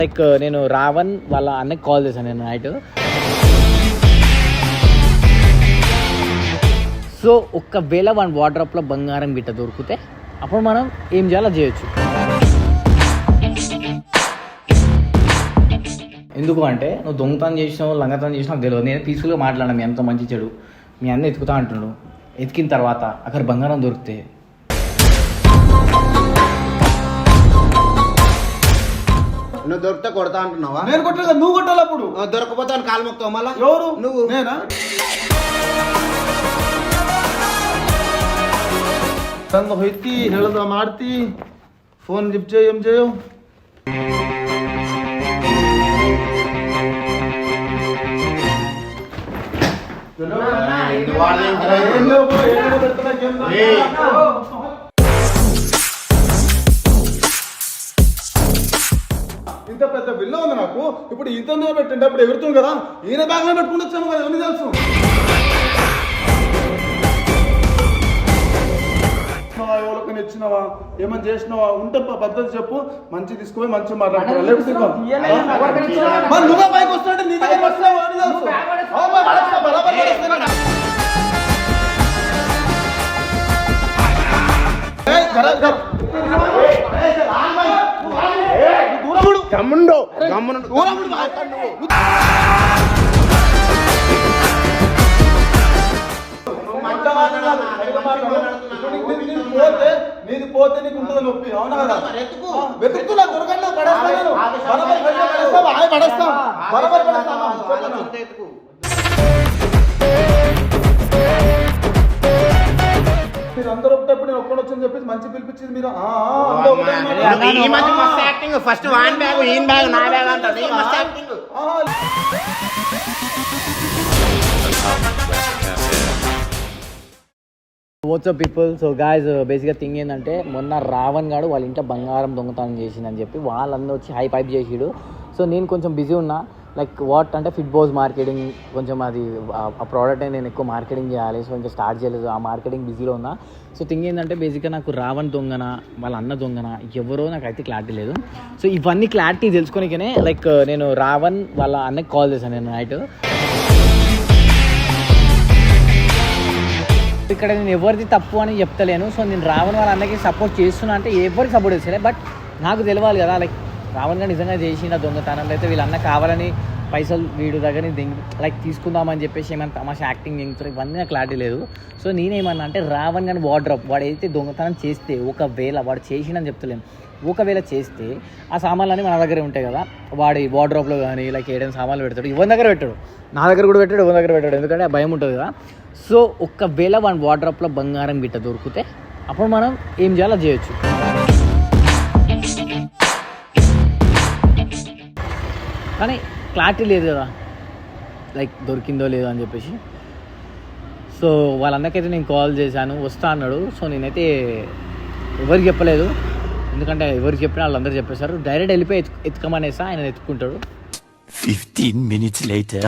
Like నేను రావణ్ వాళ్ళ అన్నకి కాల్ చేశాను నేను నైట్. సో ఒకవేళ వన్ వార్డ్రోబ్లో బంగారం గిట్ట దొరికితే అప్పుడు మనం ఏం చేయాలో చేయొచ్చు. ఎందుకు అంటే నువ్వు దొంగతనం చేసినావు లంగతనం చేసినావు నాకు తెలియదు. నేను పీస్ఫుల్గా మాట్లాడాను మీ అంత మంచి చెడు. మీ అన్న ఎత్తుకుతా అంటున్నాడు. ఎతికిన తర్వాత అక్కడ బంగారం దొరికితే నువ్వు దొరికితే కొడతా అంటున్నావా? నేను కొట్టలేదు, నువ్వు కొట్టాలి. అప్పుడు దొరకపోతే కాలు మొక్తావు మళ్ళా. ఎవరు? నువ్వు. నేనా? ತಂದು ಹೊಯ್ತಿ ಹೇಳದ ಮಾಡ್ತಿ ಫೋನ್ ಲಿಫ್ಟ್ చేయ ఏం చేయవు. ఇంత పెద్ద బిల్లు ఉంది నాకు. ఇప్పుడు ఇంత పెట్టండి, అప్పుడు ఎగురుతుంది కదా. ఈయన బ్యాగ్ లో పెట్టుకుని వచ్చాము కదా, ఎవరిని తెలుసు. ఎవరికైనా ఇచ్చినావా, ఏమని చేసినావా ఉంటే పద్ధతి చెప్పు. మంచి తీసుకుపోయి మంచి మాట్లాడుతున్నా. నువ్వే పైకి వస్తుంటే నీ దగ్గర వస్తున్నావు అని తెలుసు. గమ్ముండు నీది పోతే నీకు ఉంటుంది నొప్పి. అవునా కదా? వెతుకుతున్నా దొరకన్నా పడేస్తాను. మీరు అందరూ ఒకటప్పుడు నేను ఒక్కడు వచ్చని చెప్పేసి మంచి పిలిపించింది మీరు. ఫస్ట్ వాన్ బ్యాగ్ ఈయన బ్యాగ్ నా బ్యాగ్ అంటాడు. WhatsApp people. సో గాయ్స్ బేసిక్గా థింగ్ ఏంటంటే మొన్న రావణ్ గాడు వాళ్ళ ఇంట్లో బంగారం దొంగతనం చేసిందని చెప్పి వాళ్ళందరూ వచ్చి హై పైప్ చేసిడు. సో నేను కొంచెం బిజీ ఉన్నా. లైక్ వాట్ అంటే ఫిట్ బాస్ మార్కెటింగ్ కొంచెం అది ఆ ప్రోడక్ట్ నేను ఎక్కువ మార్కెటింగ్ చేయాలి. సో ఇంకా స్టార్ట్ చేయలేదు, ఆ మార్కెటింగ్ బిజీలో ఉన్నా. సో థింగ్ ఏంటంటే బేసిక్గా నాకు రావణ్ దొంగన వాళ్ళ అన్న దొంగన ఎవరో నాకు అయితే క్లారిటీ లేదు. సో ఇవన్నీ క్లారిటీ తెలుసుకోనికనే లైక్ నేను రావణ్ వాళ్ళ అన్నకి కాల్ చేశాను నేను నైట్. ఇక్కడ నేను ఎవరిది తప్పు అని చెప్తలేను. సో నేను రావణ్ వాళ్ళ అన్నకి సపోర్ట్ చేస్తున్నా అంటే ఎవరికి సపోర్ట్ చేస్తలే, బట్ నాకు తెలియాలి కదా. లైక్ రావణ్ గారు నిజంగా చేసిన దొంగతనంలో అయితే వీళ్ళ అన్న కావాలని పైసలు వీడి దగ్గర లైక్ తీసుకుందామని చెప్పేసి ఏమైనా తమాషా యాక్టింగ్ చేస్తారు, ఇవన్నీ నాకు క్లారిటీ లేదు. సో నేనేమన్నా అంటే రావణ్ గారి వార్డ్రోబ్ వాడు అయితే దొంగతనం చేస్తే ఒకవేళ వాడు చేసిండని చెప్తలేను, ఒకవేళ చేస్తే ఆ సామాన్లు మన దగ్గరే ఉంటాయి కదా. వాడి వార్డ్రోబ్లో కానీ లైక్ ఏదైనా సామాన్లు పెడతాడు, ఇవన్న దగ్గర పెట్టాడు, నా దగ్గర కూడా పెట్టాడు, ఇవన్న దగ్గర పెట్టాడు. ఎందుకంటే ఆ భయం ఉంటుంది కదా. సో ఒకవేళ వన్ వార్డ్రోబ్లో బంగారం గిట్ట దొరికితే అప్పుడు మనం ఏం చేయాలో చేయొచ్చు. కానీ క్లారిటీ లేదు కదా లైక్ దొరికిందో లేదో అని చెప్పేసి. సో వాళ్ళందరికైతే నేను కాల్ చేశాను, వస్తా అన్నాడు. సో నేనైతే ఎవరికి చెప్పలేదు, ఎందుకంటే ఎవరికి చెప్పినా వాళ్ళందరూ చెప్పేశారు. డైరెక్ట్ వెళ్ళిపోయి ఎత్తుకమనేసా, ఆయన ఎత్తుకుంటాడు. 15 minutes later.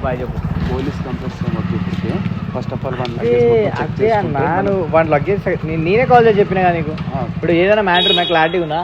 బాయ్ చెప్పు. Police complaints first of all అదే అన్నాను వాడి లగేజ్ నేనే కాల్ చేసి చెప్పినా కదా నీకు. ఇప్పుడు ఏదైనా మ్యాటర్ నాకు క్లారిటీ ఉన్నా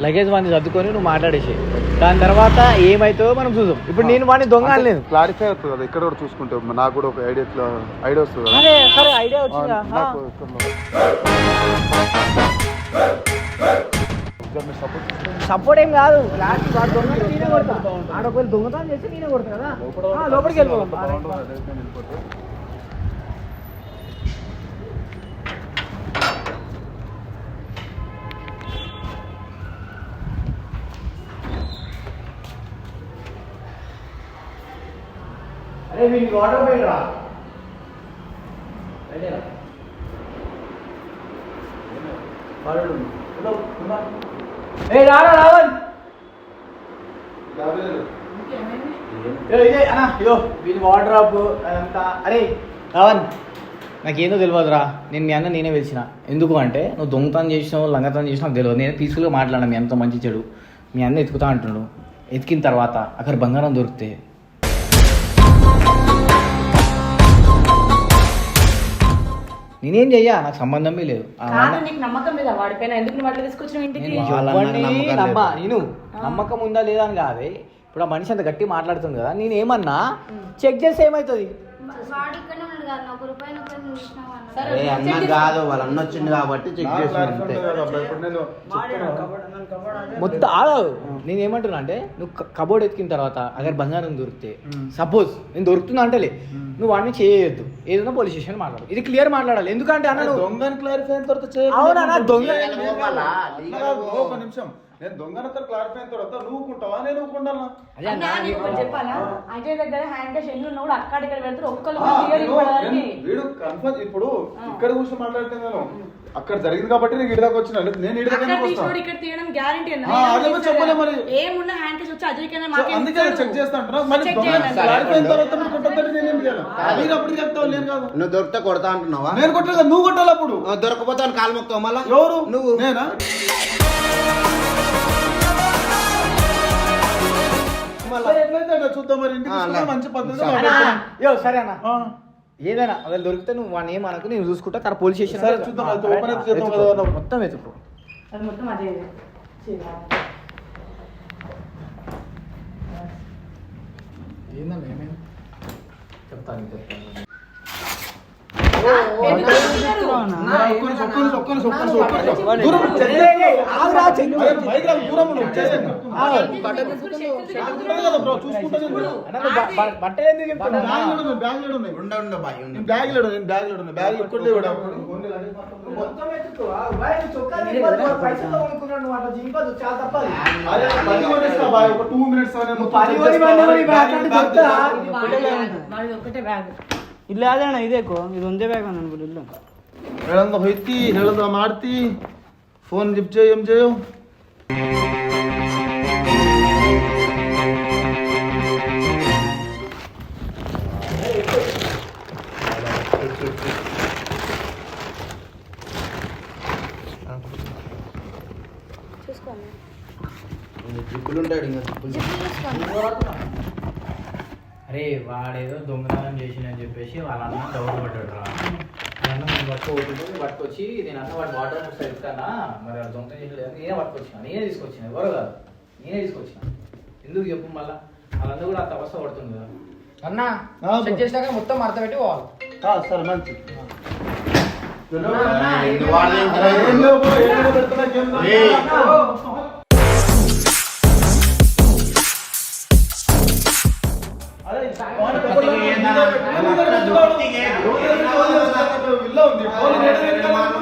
లగేజ్ వాడిని సర్దుకొని నువ్వు మాట్లాడేసి దాని తర్వాత ఏమైతుందో మనం చూద్దాం. ఇప్పుడు నేను వాడిని దొంగ అనలేదు, క్లారిఫై అవుతుంది కదా. ఇక్కడ కూడా చూసుకుంటే నాకు కూడా ఒక ఐడియా వస్తుంది కదా. అదే సరే ఐడియా వచ్చిందా? సపోర్ట్ ఏం కాదు, నేనే కొడతా. ఆడొకవేళ దొంగతనం చేస్తే నేనే కొడతా కదా, లోపలికి వెళ్ళిపోతాం. అరే వీనికి వాటర్ పోయిరా, రావణ్ వీని వార్డ్రోబ్ అదంతా. అరే రావణ్ నాకేందో తెలియదురా, నేను మీ అన్న నేనే పిలిచిన. ఎందుకు అంటే నువ్వు దొంగతనం చేసినావు లంగతనం చేసినా నాకు తెలియదు. నేను పీస్ఫుల్గా మాట్లాడాను మీ అంత మంచి చెడు. మీ అన్న ఎత్తుకుతా అంటున్నాడు. ఎతికిన తర్వాత అక్కడ బంగారం దొరికితే నేనేం చెయ్యా, నాకు సంబంధమే లేదు. కాదు నీకు నమ్మకం లేదా వాడిపైన? ఎందుకు నువ్వు అట్లా తీసుకొచ్చిన ఇంటికి? నేను నమ్మకం ఉందా లేదా అని కాదే. ఇప్పుడు ఆ మనిషి అంత గట్టి మాట్లాడుతుంది కదా, నేను ఏమన్నా చెక్ చేస్తే ఏమవుతుంది? అన్న కాదు, వాళ్ళ అన్న వచ్చింది కాబట్టి చెక్ చేస్తున్నాను అంతే. మొత్తం నేను ఏమంటున్నా అంటే, నువ్వు కబోర్డ్ ఎత్తికిన తర్వాత అగర్ బంగారం దొరికితే, సపోజ్ నేను దొరుకుతున్నా అంటేలే, నువ్వు వాడిని చేయొద్దు, ఏదైనా పోలీస్ స్టేషన్ మాట్లాడు. ఇది క్లియర్ మాట్లాడాలి. ఎందుకంటే అన్న దొంగని క్లారిఫై అయిన తర్వాత అవునా దొంగ ఒక నిమిషం, నేను దొంగనతో క్లారిఫై అయిన తర్వాత నువ్వు ఊకుంటావా, నేను ఊకుంటానా? చెప్పాలా? అజయ్ దగ్గర హ్యాండ్ క్యాష్ ఎన్ని ఉన్నా కూడా అక్కడ ఇక్కడ పెడతారు. ఒక్కళ్ళు వీడు కన్ఫర్మ్ ఇప్పుడు ఇక్కడ కూర్చొని మాట్లాడుతున్నాను, అక్కడ జరిగింది కాబట్టి నేను ఇడిదాకా వచ్చిన, నేను ఇక్కడ తీయడం గ్యారంటీ చెప్పలే మరి. ఏమున్నా హ్యాండ్ క్యాష్ వచ్చి అజయ్ అందుకే చెక్ చేస్తా అంటున్నా. మరి క్లారిఫై అయిన తర్వాత మీరు కొట్టద్దంటే నేనేం చేయాలి? మీరు అప్పుడు చెప్తావు, నేను కాదు. నువ్వు దొరికితే కొడతా అంటున్నావా? నేను కొట్టలేదు, నువ్వు కొట్టాలి. అప్పుడు దొరకపోతాను కాలు మొక్తావు మళ్ళా. ఎవరు? నువ్వు. నేనా? చూద్దాం మరి, ఇంటికి మంచి పద్ధతి. సరే అన్న, ఏదైనా ఒకవేళ దొరికితే నువ్వు వాడిని ఏమనకు, నేను చూసుకుంటా. తర్వాత పోలీస్ స్టేషన్ చూద్దాం, మొత్తం వెతుకు. అది మొత్తం అదే చెప్తాను. ఒకటే బ్యాగ్ ಇಲ್ಲ ಅದೇಣ ಇದೇಕೋ ಇದು ಒಂದೇ ಬ್ಯಾಗ್ ಅನ್ಬೋದು ಇಲ್ಲ ಹೇಳಂದ ಹೊಯ್ತಿ ಹೇಳಂದ ಮಾಡ್ತಿ ಫೋನ್ ಲಿಫ್ಟ್ చేయి ఏం చేయవు చూసుకోండి. జిప్పులు ఉంటాడు ఇంకా జిప్పులు. అరే వాడేదో దొంగతనం చేసిందని చెప్పేసి వాళ్ళ అన్న డౌట్ పడ్డాడు రా. అన్న నేను పట్టుకొచ్చి నేను అన్న వాడు వాటర్ బుక్స్ ఇస్తానా, మరి వాడు దొంగతనం చేసలేదు, నేనే పట్టుకొచ్చిన, నేనే తీసుకొచ్చిన, ఎవరు కాదు, నేనే తీసుకొచ్చిన. ఎందుకు చెప్పు మళ్ళా? వాళ్ళందరూ కూడా అంత అవస్థ పడుతుంది కదా అన్న. చెక్ చేసినాక మొత్తం మడత పెట్టి పోవాలి. సరే మంచి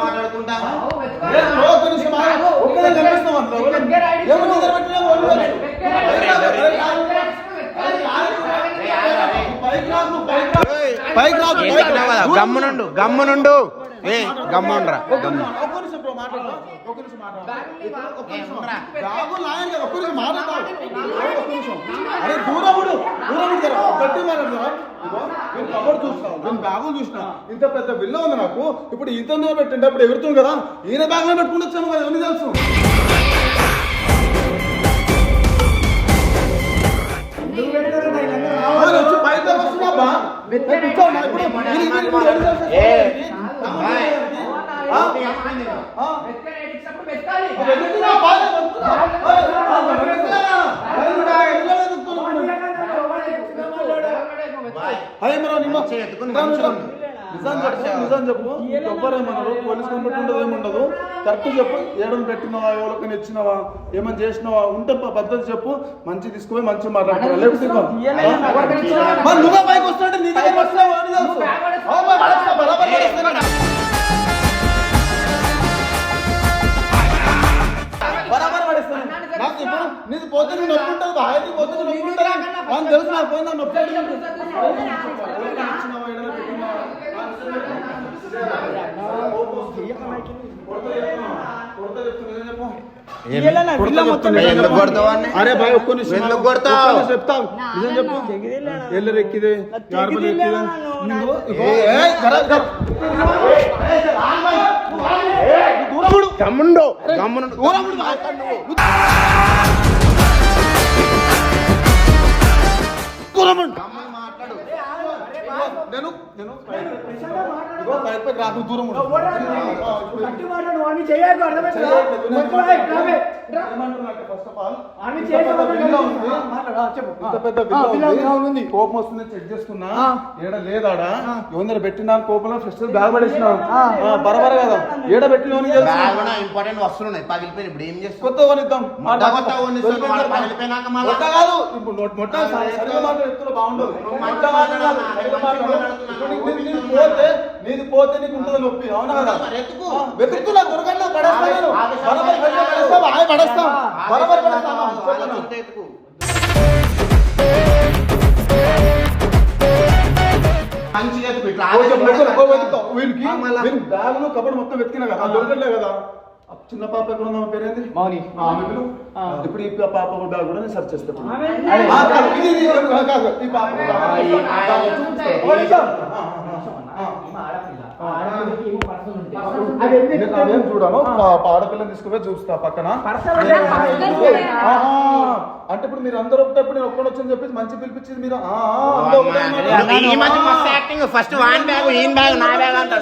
మాట్లాడుకుంటా గమ్మునుండు గమ్మునుండు గమ్ముండ్రా గమ్ము. అరే దూరముడు గట్టి మాట్లాడతారా? కబోర్డ్ చూసినా, నేను బ్యాగులు చూసినా, ఇంత పెద్ద బిల్ల ఉంది నాకు. ఇప్పుడు ఇంత పెట్టండి, అప్పుడు ఎగురుతుంది కదా, ఈయన బ్యాగ్ లో పెట్టుకుని వచ్చాను కదా, ఎవరిని తెలుసు? వచ్చి బయట వస్తున్నా నిజం చెప్పు, ఎవ్వరేమన్నారు, పోలీస్ కంప్లైంట్ ఉండదు, ఏముండదు. కరెక్ట్ చెప్పు, ఏడని పెట్టినవా, ఎవరికైనా ఇచ్చినవా, ఏమైనా చేసినవా, ఉంటే పద్ధతి చెప్పు, మంచి తీసుకుపోయి మంచిగా మాట్లాడుతున్నా. లేకపోతే నువ్వే పైకి వస్తుంటే నీ దగ్గర వస్తున్నావు అని తెలుసు. బరాబర్ పడిస్తాను. నాకు ఇప్పుడు నీది పోతే నువ్వు నొప్పి ఉంటుంది, బాగా పోతే నువ్వు నొప్పి ఉంటుంది అని తెలుసు. నాకు పోయిందా నొప్పి అరే బాయ్ ఒక్క చెప్తావు నిజం చెప్పు. ఎల్లరెక్కిదే గమ్ముండు గమ్మునుండు నేను ఇగో బయటకు రా, నువ్వు దూరం ఉండు. ఏమంటున్నానంటే ఫస్ట్ ఆఫ్ ఆల్ ఇంత పెద్ద విల్ల ఉంది. కోపం వస్తుంది చెక్ చేసుకున్నా ఏడ లేదాడా ఎవరి పెట్టినా కోపంలో ఫెస్టివల్ బ్యాగ్ పడేసినావు బరబర కదా ఏడ పెట్టిన ఇంపార్టెంట్ వస్తున్నాయి పగిలిపోయి ఇప్పుడు ఏం చేస్తావు? కొత్త కొనిద్దాం మొట్ట కాదు ఇప్పుడు మొట్ట సరిగా మాట్లాడుతున్నా బాగుండదు. మొట్ట పోతే నీది పోతే నీకు ఉంటుంది నొప్పి అవునా కదా? వెతుకుతున్నా దొరకన్నా పడేస్తాను పడేస్తాం బరబర్ పడేస్తాం. బ్యాగులు కబడ్ మొత్తం వెతికినా కదా దొరకట్లే కదా. చిన్న పాప ఎక్కడ ఉందా పేరేంది మౌని ఇప్పుడు ఈ పాప బ్యాగ్ కూడా నేను సెర్చ్ చేస్తాను. అదేం చూడను ఆడపిల్లని తీసుకుపోయి చూస్తా పక్కన. అంటే ఇప్పుడు మీరు అందరూ ఒకటప్పుడు నేను ఒక్కడు వచ్చని చెప్పేసి మంచి పిలిపించింది మీరు ఫస్ట్ వాన్ బ్యాగ్ ఈయన బ్యాగ్ నా బ్యాగ్ అంటే